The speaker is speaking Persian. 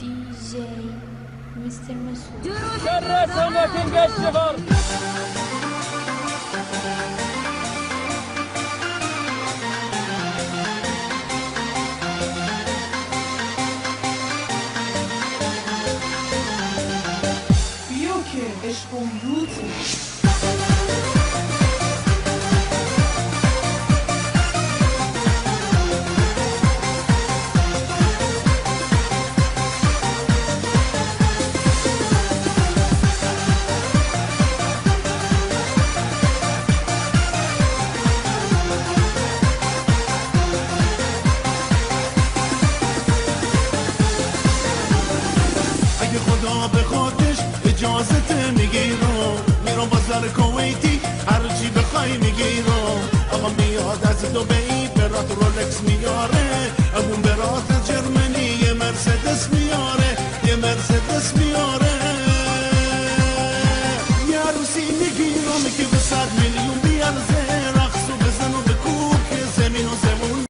DJ Mr. Mesut. شر سنتین گشت var. بیا که عشقم روته. اگه خدا بخوادش اجازت میگیرم میرم بازار کویتی هرچی بخوای میگیرم آقا میاد از دبی برات رولکس میاره امون برات جرمنی مرسدس